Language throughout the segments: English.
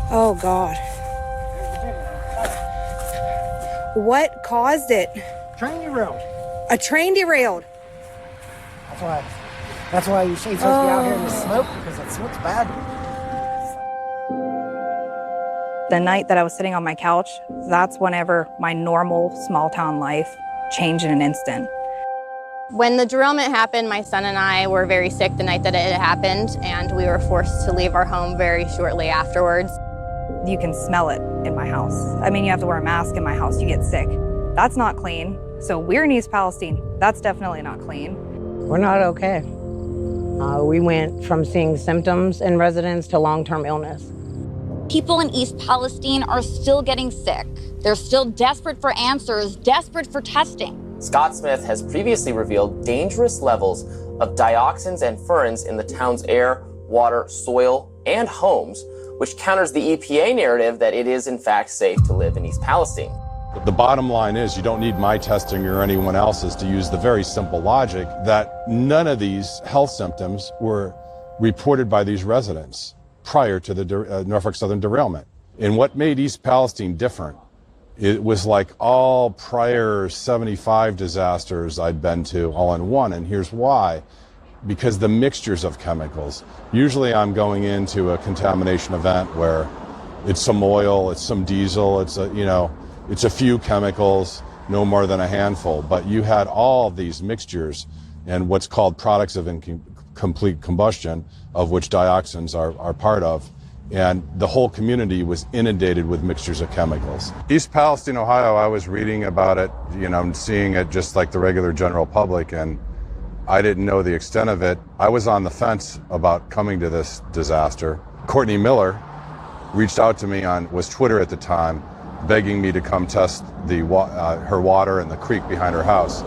Oh, God. What caused it? Train derailed. A train derailed. That's why you shades supposed to be out here in the smoke, because that smoke's bad. The night that I was sitting on my couch, that's whenever my normal small town life changed in an instant. When the derailment happened, my son and I were very sick the night that it happened, and we were forced to leave our home very shortly afterwards. You can smell it in my house. I mean, you have to wear a mask in my house, you get sick. That's not clean. So we're in East Palestine. That's definitely not clean. We're not okay. We went from seeing symptoms in residents to long-term illness. People in East Palestine are still getting sick. They're still desperate for answers, desperate for testing. Scott Smith has previously revealed dangerous levels of dioxins and furans in the town's air, water, soil, and homes, which counters the EPA narrative that it is in fact safe to live in East Palestine. The bottom line is you don't need my testing or anyone else's to use the very simple logic that none of these health symptoms were reported by these residents prior to the Norfolk Southern derailment. And what made East Palestine different, it was like all prior 75 disasters I'd been to all in one, and here's why. Because the mixtures of chemicals. Usually I'm going into a contamination event where it's some oil, it's some diesel, it's a few chemicals, no more than a handful. But you had all these mixtures and what's called products of incomplete combustion, of which dioxins are part of. And the whole community was inundated with mixtures of chemicals. East Palestine, Ohio, I was reading about it, seeing it just like the regular general public, and I didn't know the extent of it. I was on the fence about coming to this disaster. Courtney Miller reached out to me was Twitter at the time, begging me to come test her water in the creek behind her house.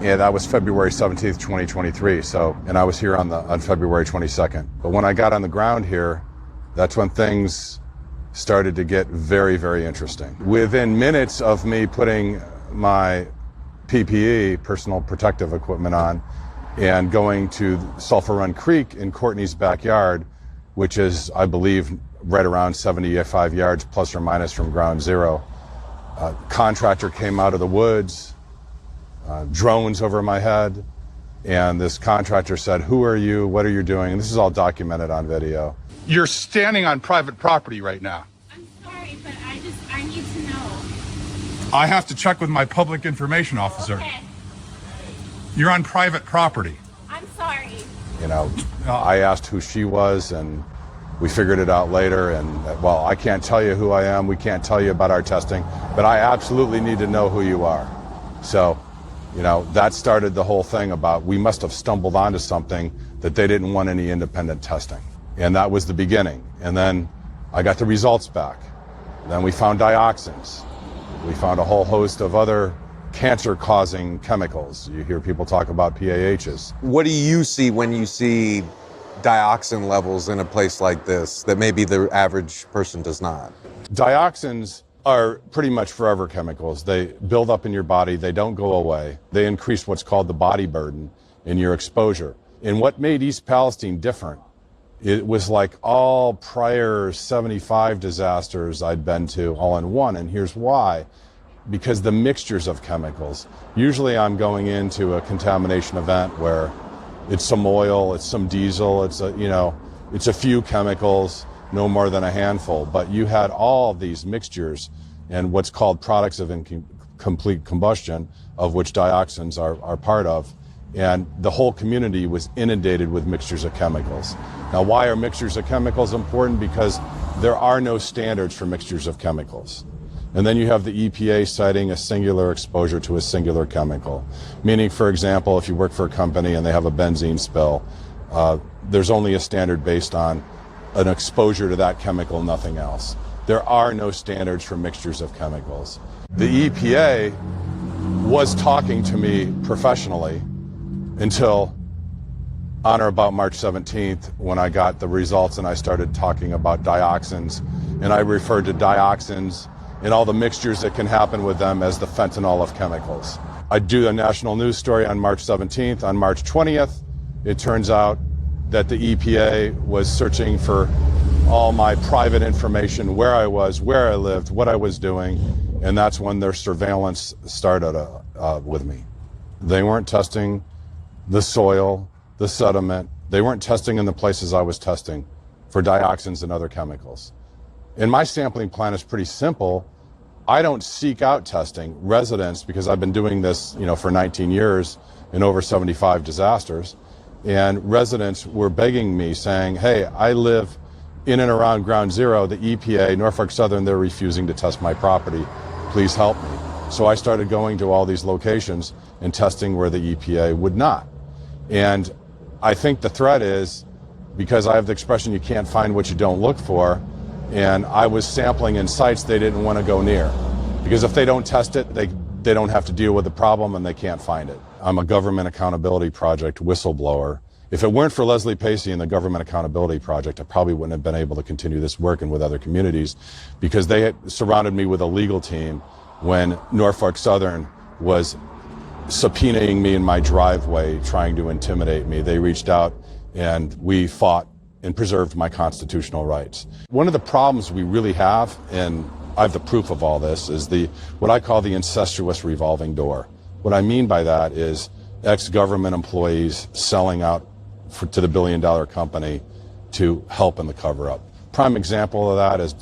And that was February 17th, 2023. And I was here on February 22nd. But when I got on the ground here, that's when things started to get very, very interesting. Within minutes of me putting my PPE, personal protective equipment, on and going to Sulphur Run Creek in Courtney's backyard, which is, I believe, right around 75 yards plus or minus from ground zero. A contractor came out of the woods, drones over my head, and this contractor said, "Who are you? What are you doing?" And this is all documented on video. You're standing on private property right now. I'm sorry, but I need to know. I have to check with my public information officer. Okay. You're on private property. I'm sorry. I asked who she was, and we figured it out later. And, well, I can't tell you who I am. We can't tell you about our testing, but I absolutely need to know who you are. So, that started the whole thing about we must have stumbled onto something that they didn't want any independent testing. And that was the beginning. And then I got the results back. Then we found dioxins. We found a whole host of other cancer-causing chemicals. You hear people talk about PAHs. What do you see when you see dioxin levels in a place like this that maybe the average person does not? Dioxins are pretty much forever chemicals. They build up in your body. They don't go away. They increase what's called the body burden in your exposure. And what made East Palestine different, it was like all prior 75 disasters I'd been to all in one, and here's why. Because the mixtures of chemicals. Usually I'm going into a contamination event where it's some oil, it's some diesel, it's a few chemicals, no more than a handful. But you had all of these mixtures and what's called products of incomplete combustion, of which dioxins are part of. And the whole community was inundated with mixtures of chemicals. Now, why are mixtures of chemicals important? Because there are no standards for mixtures of chemicals. And then you have the EPA citing a singular exposure to a singular chemical. Meaning, for example, if you work for a company and they have a benzene spill, there's only a standard based on an exposure to that chemical, nothing else. There are no standards for mixtures of chemicals. The EPA was talking to me professionally until on or about March 17th, when I got the results and I started talking about dioxins, and I referred to dioxins and all the mixtures that can happen with them as the fentanyl of chemicals. I do a national news story on March 17th. On March 20th, it turns out that the EPA was searching for all my private information, where I was, where I lived, what I was doing, and that's when their surveillance started with me. They weren't testing the soil, the sediment. They weren't testing in the places I was testing for dioxins and other chemicals. And my sampling plan is pretty simple. I don't seek out testing. Residents, because I've been doing this, for 19 years in over 75 disasters, and residents were begging me, saying, hey, I live in and around Ground Zero. The EPA, Norfolk Southern, they're refusing to test my property. Please help me. So I started going to all these locations and testing where the EPA would not. And I think the threat is, because I have the expression, you can't find what you don't look for, and I was sampling in sites they didn't want to go near. Because if they don't test it, they don't have to deal with the problem and they can't find it. I'm a Government Accountability Project whistleblower. If it weren't for Leslie Pacey and the Government Accountability Project, I probably wouldn't have been able to continue this work and with other communities, because they had surrounded me with a legal team when Norfolk Southern was subpoenaing me in my driveway, trying to intimidate me. They reached out and we fought and preserved my constitutional rights. One of the problems we really have, and I have the proof of all this, is what I call the incestuous revolving door. What I mean by that is ex-government employees selling out to the billion-dollar company to help in the cover-up. Prime example of that is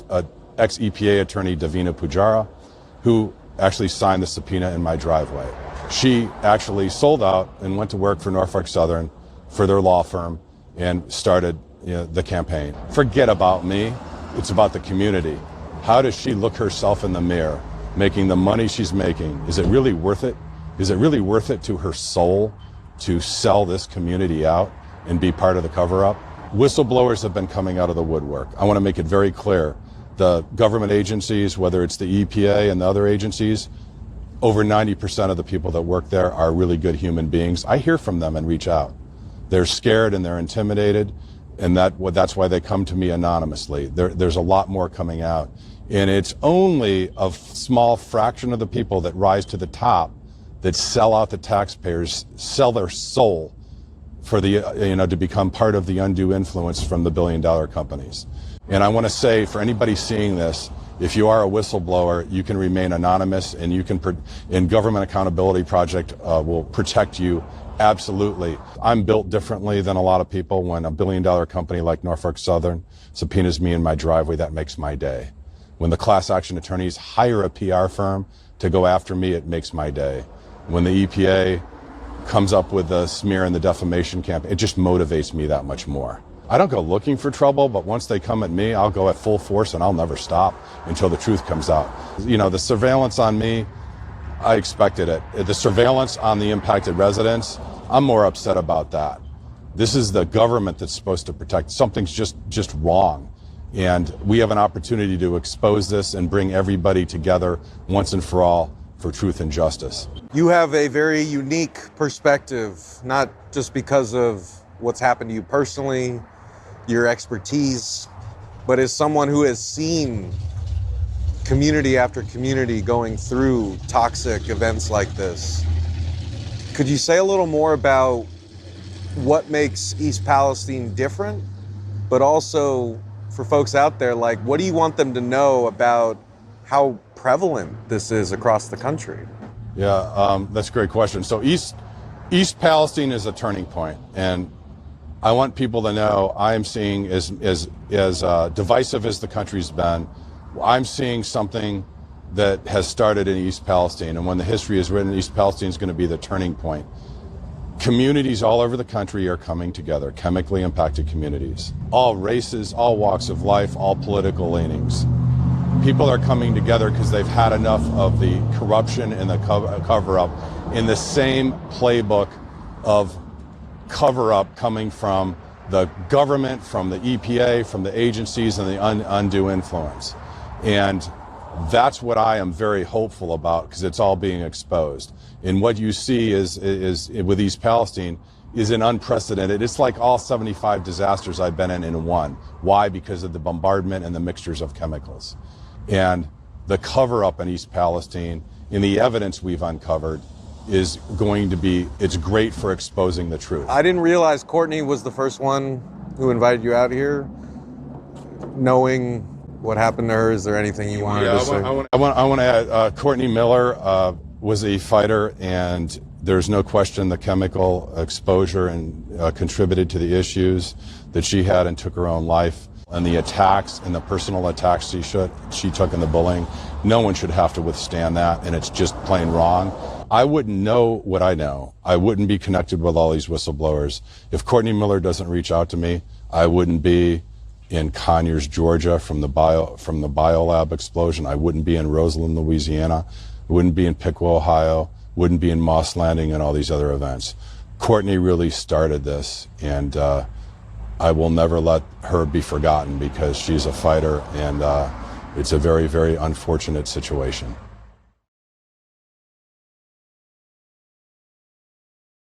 ex-EPA attorney Davina Pujara, who actually signed the subpoena in my driveway. She actually sold out and went to work for Norfolk Southern, for their law firm, and started the campaign. Forget about me. It's about the community. How does she look herself in the mirror, making the money she's making? Is it really worth it? Is it really worth it to her soul to sell this community out and be part of the cover-up? Whistleblowers have been coming out of the woodwork. I want to make it very clear. The government agencies, whether it's the EPA and the other agencies, over 90% of the people that work there are really good human beings. I hear from them and reach out. They're scared and they're intimidated, and that's why they come to me anonymously. There's a lot more coming out. And it's only a small fraction of the people that rise to the top that sell out the taxpayers, sell their soul for to become part of the undue influence from the billion-dollar companies. And I want to say, for anybody seeing this, if you are a whistleblower, you can remain anonymous, and Government Accountability Project will protect you. Absolutely. I'm built differently than a lot of people. When a billion-dollar company like Norfolk Southern subpoenas me in my driveway, that makes my day. When the class action attorneys hire a PR firm to go after me, it makes my day. When the EPA comes up with the smear and the defamation campaign, it just motivates me that much more. I don't go looking for trouble, but once they come at me, I'll go at full force and I'll never stop until the truth comes out. The surveillance on me, I expected it. The surveillance on the impacted residents, I'm more upset about that. This is the government that's supposed to protect. Something's just wrong. And we have an opportunity to expose this and bring everybody together once and for all for truth and justice. You have a very unique perspective, not just because of what's happened to you personally, your expertise, but as someone who has seen community after community going through toxic events like this. Could you say a little more about what makes East Palestine different, but also for folks out there, what do you want them to know about how prevalent this is across the country? Yeah, that's a great question. So East Palestine is a turning point, and I want people to know I'm seeing, as divisive as the country's been, I'm seeing something that has started in East Palestine, and when the history is written, East Palestine is going to be the turning point. Communities all over the country are coming together, chemically impacted communities. All races, all walks of life, all political leanings. People are coming together because they've had enough of the corruption and the cover-up in the same playbook of cover-up coming from the government, from the EPA, from the agencies, and the undue influence. And that's what I am very hopeful about, because it's all being exposed. And what you see is with East Palestine is an unprecedented. It's like all 75 disasters I've been in one. Why? Because of the bombardment and the mixtures of chemicals. And the cover-up in East Palestine, in the evidence we've uncovered, is going to be, it's great for exposing the truth. I didn't realize Courtney was the first one who invited you out here. knowing what happened to her, is there anything you wanted to say? I want to add, Courtney Miller was a fighter, and there's no question the chemical exposure and contributed to the issues that she had and took her own life. And the attacks and the personal attacks she took in the bullying, no one should have to withstand that, and it's just plain wrong. I wouldn't know what I know. I wouldn't be connected with all these whistleblowers. If Courtney Miller doesn't reach out to me, I wouldn't be in Conyers, Georgia from the biolab explosion. I wouldn't be in Roseland, Louisiana. I wouldn't be in Piqua, Ohio. Wouldn't be in Moss Landing and all these other events. Courtney really started this, and I will never let her be forgotten because she's a fighter, and it's a very, very unfortunate situation.